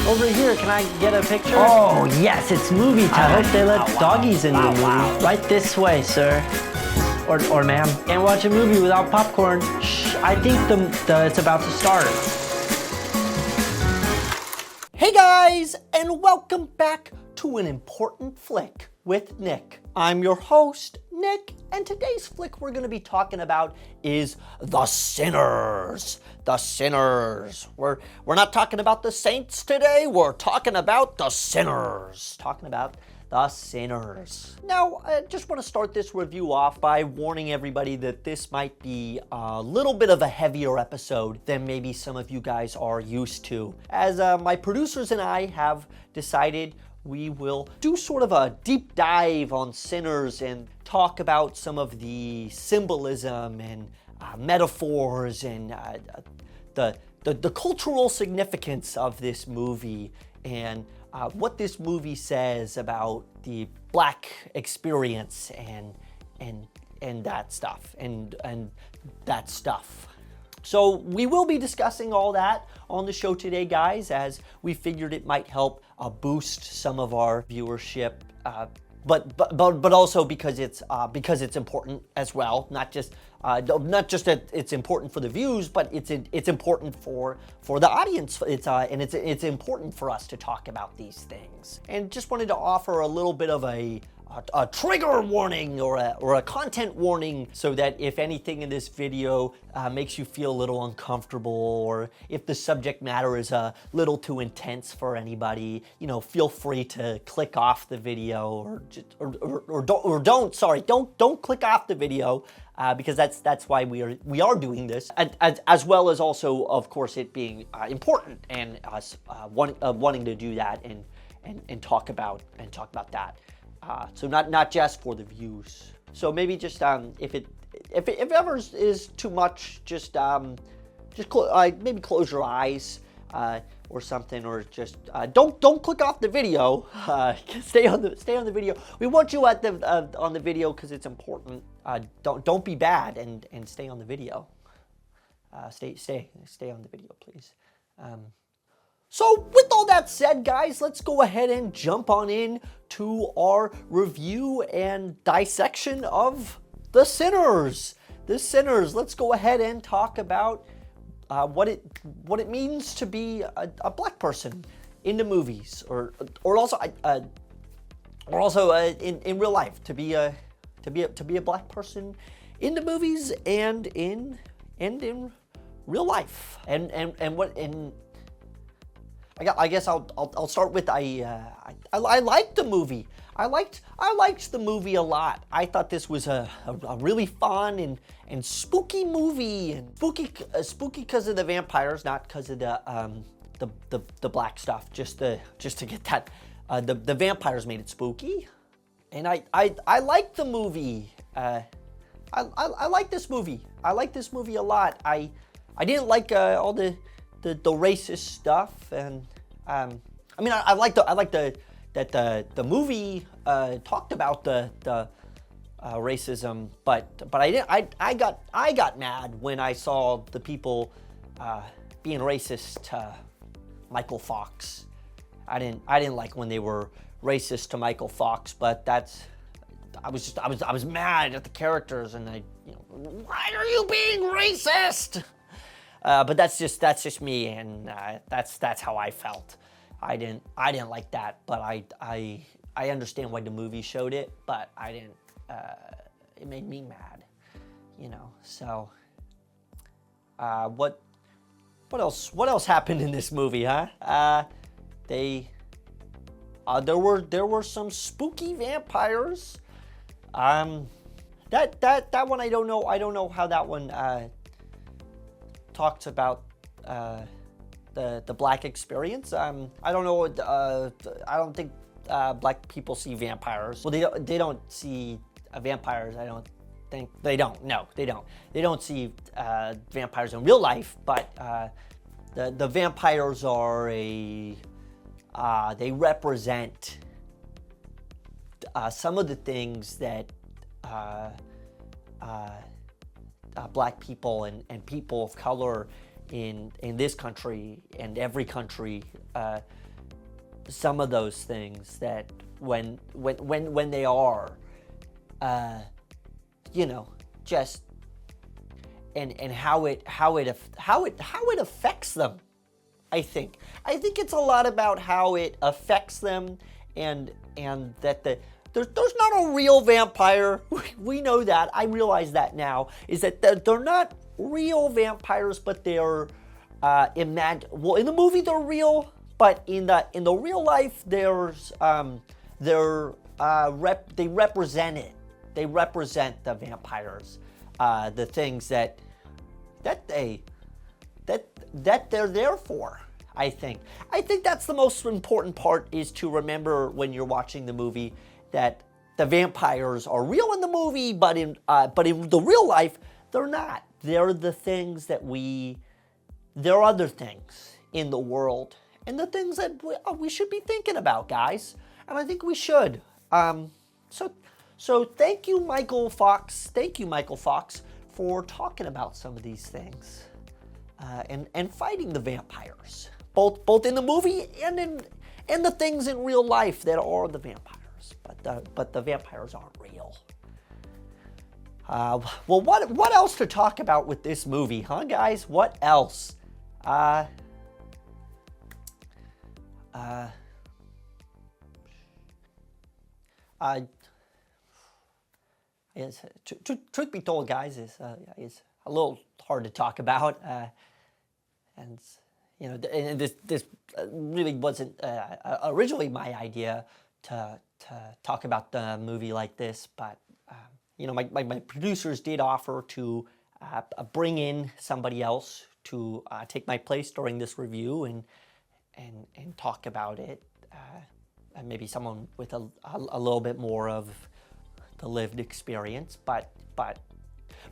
Over here, can I get a picture? Oh, yes, it's movie time. I hope they let doggies in the movie. Wow. Right this way, sir. Or ma'am. Can't watch a movie without popcorn. Shh, I think it's about to start. Hey guys, and welcome back to An Important Flick with Nick. I'm your host, Nick, and today's flick we're going to be talking about is The Sinners. The Sinners. We're not talking about the saints today, we're talking about the sinners. Talking about the sinners. Now, I just want to start this review off by warning everybody that this might be a little bit of a heavier episode than maybe some of you guys are used to. As my producers and I have decided we will do sort of a deep dive on Sinners and talk about some of the symbolism and metaphors and the cultural significance of this movie and what this movie says about the Black experience and that stuff and that stuff. So we will be discussing all that on the show today, guys, as we figured it might help boost some of our viewership, but also because it's important as well. Not just that it's important for the views, but it's important for the audience. It's important for us to talk about these things. And just wanted to offer a little bit of a trigger warning or a content warning so that if anything in this video makes you feel a little uncomfortable, or if the subject matter is a little too intense for anybody, feel free to click off the video don't click off the video because that's why we are doing this, as well as also, of course, it being important and us wanting to do that and talk about that. So not just for the views. So maybe just if ever is too much, just maybe close your eyes or something, or just don't click off the video. Stay on the video. We want you on the video because it's important. Don't be bad and stay on the video. Stay on the video, please. So with all that said, guys, let's go ahead and jump on in to our review and dissection of The Sinners. The Sinners. Let's go ahead and talk about what it means to be a Black person in the movies, or also in real life, to be a Black person in the movies and in real life, I guess I'll start with I liked the movie. I liked the movie a lot. I thought this was a really fun and spooky movie, and spooky because of the vampires, not because of the Black stuff. Just to get that, the vampires made it spooky, and I liked the movie. I like this movie. I like this movie a lot. I didn't like all the racist stuff, and I like the movie talked about the racism, but I got mad when I saw the people being racist to Michael Fox. I didn't like when they were racist to Michael Fox, but I was mad at the characters, and why are you being racist? But that's just me, and that's how I felt. I didn't like that, but I understand why the movie showed it, but I didn't. It made me mad, So, what else happened in this movie, huh? There were some spooky vampires. That one I don't know. I don't know how that one talks about the Black experience. I don't know. I don't think Black people see vampires. Well, they don't see vampires. I don't think they don't. No, they don't. They don't see vampires in real life. But the vampires are they represent some of the things that Black people and people of color in this country and every country some of those things that when they are, just and how it affects them. I think it's a lot about how it affects them, and that there's not a real vampire. We know that. I realize that now. Is that they're not real vampires, but they're well, in the movie they're real, but in the real life they represent it. They represent the vampires, the things that they're there for. I think that's the most important part, is to remember when you're watching the movie that the vampires are real in the movie, but in the real life they're not. They're the things that there are other things in the world, and the things that we should be thinking about, guys. And I think we should. So thank you, Michael Fox. Thank you, Michael Fox, for talking about some of these things, and fighting the vampires, both in the movie and the things in real life that are the vampires. But the vampires aren't real. Well, what else to talk about with this movie, huh, guys? What else? Yes, truth be told, guys, is a little hard to talk about, and this really wasn't originally my idea to talk about the movie like this, but my producers did offer to bring in somebody else to take my place during this review and talk about it, and maybe someone with a little bit more of the lived experience, but I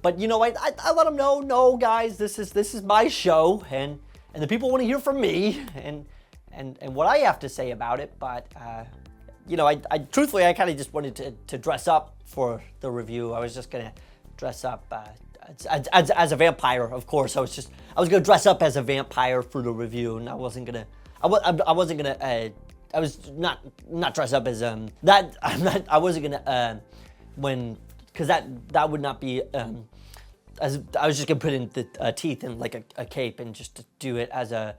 let them know, no, guys, this is my show, and the people want to hear from me and what I have to say about it. But I truthfully, I kind of just wanted to dress up for the review. I was just gonna dress up as a vampire, of course. I was gonna dress up as a vampire for the review, and I was not dress up as that. I wasn't gonna because that would not be as I was just gonna put in the teeth and like a cape and just to do it as a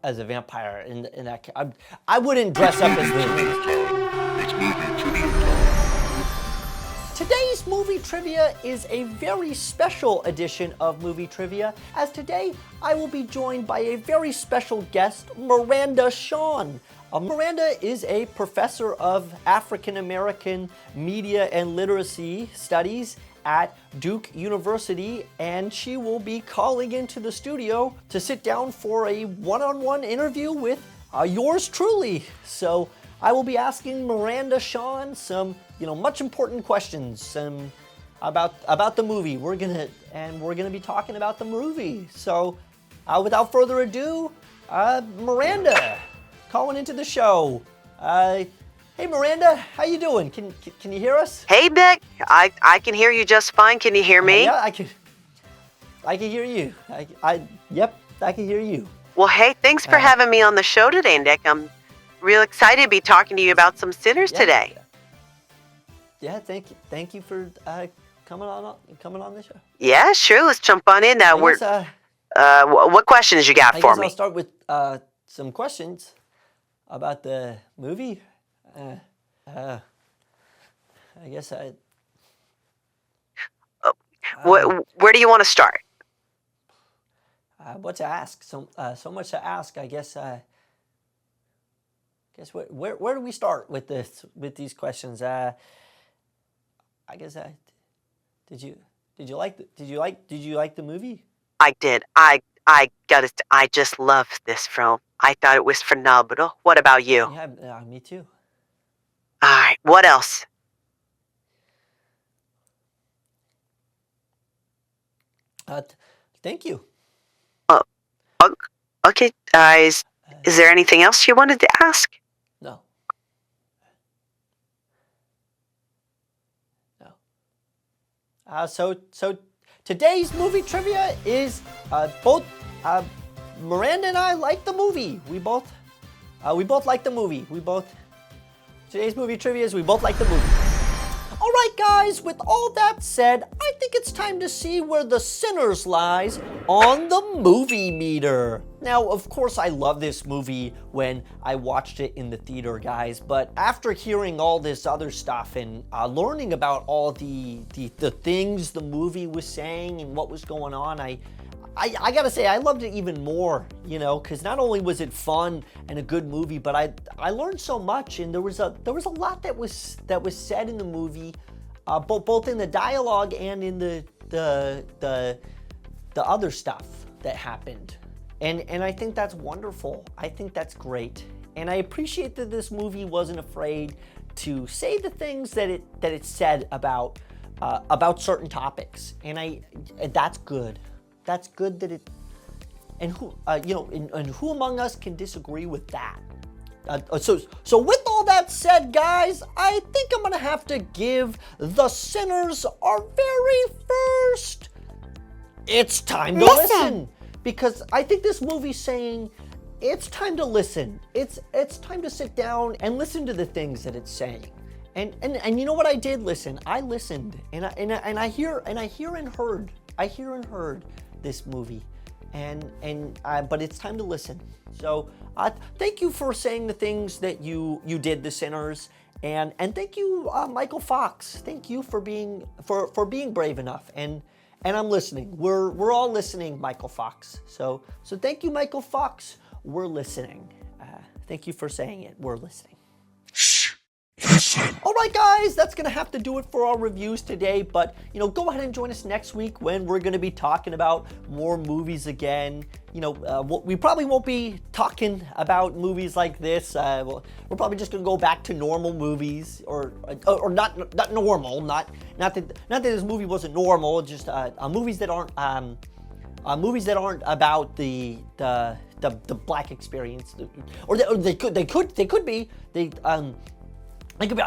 vampire, and that I wouldn't dress up as Today's movie trivia is a very special edition of Movie Trivia, as today I will be joined by a very special guest, Miranda Shawn. Miranda is a professor of African American Media and Literacy Studies at Duke University, and she will be calling into the studio to sit down for a one-on-one interview with yours truly. So I will be asking Miranda Shawn some, much important questions about the movie. We're gonna be talking about the movie. So without further ado, Miranda, calling into the show. Hey Miranda, how you doing? Can you hear us? Hey Nick, I can hear you just fine. Can you hear me? Yeah, I can hear you. Yep, I can hear you. Well, hey, thanks for having me on the show today, Nick. I'm real excited to be talking to you about some sinners today. Yeah, thank you for coming on the show. Yeah, sure. Let's jump on in. What questions you got for me? I'll start with some questions about the movie. I guess where do you want to start? What to ask? So much to ask. I guess. Where do we start with these questions? I guess. Did you like the movie? I did. I just loved this film. I thought it was phenomenal. What about you? Yeah, me too. All right. What else? Thank you. Okay. Is there anything else you wanted to ask? No. So today's movie trivia is both Miranda and I like the movie. We both We both like the movie. Today's movie trivia is we both like the movie. All right, guys, with all that said, I think it's time to see where the Sinners lies on the movie meter. Now, of course, I love this movie when I watched it in the theater, guys, but after hearing all this other stuff and learning about all the things the movie was saying and what was going on, I gotta say, I loved it even more, because not only was it fun and a good movie, but I learned so much, and there was a lot that was said in the movie, both in the dialogue and in the other stuff that happened, and I think that's wonderful. I think that's great, and I appreciate that this movie wasn't afraid to say the things that it said about certain topics, and that's good. That's good that it, and who, and who among us can disagree with that? So with all that said, guys, I think I'm gonna have to give the Sinners our very first "It's time to listen," because I think this movie's saying it's time to listen. It's time to sit down and listen to the things that it's saying. And you know what I did listen? I listened, and I hear and heard this movie, but it's time to listen. So thank you for saying the things that you did, the Sinners, and thank you, Michael Fox. Thank you for being brave enough, and I'm listening. We're all listening, Michael Fox. So thank you, Michael Fox. We're listening. Thank you for saying it. We're listening. All right, guys, that's going to have to do it for our reviews today, but, go ahead and join us next week when we're going to be talking about more movies again. We probably won't be talking about movies like this. We're probably just going to go back to normal movies, or not normal, not that this movie wasn't normal, just movies that aren't about the black experience, or they could be. They could be,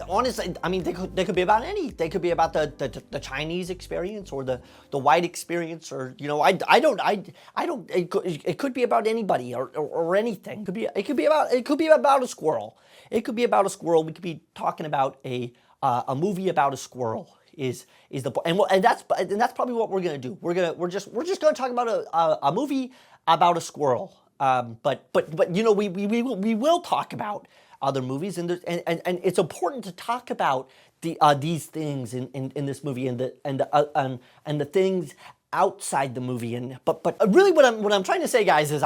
honestly, I mean, they could be about any. They could be about the Chinese experience or the white experience, or I don't. It could be about anybody or anything. It could be about a squirrel. It could be about a squirrel. We could be talking about a movie about a squirrel. Is that's probably what we're gonna do. We're just gonna talk about a movie about a squirrel. But we will talk about other movies, and it's important to talk about these things in this movie and the things outside the movie. But really, what I'm trying to say, guys, is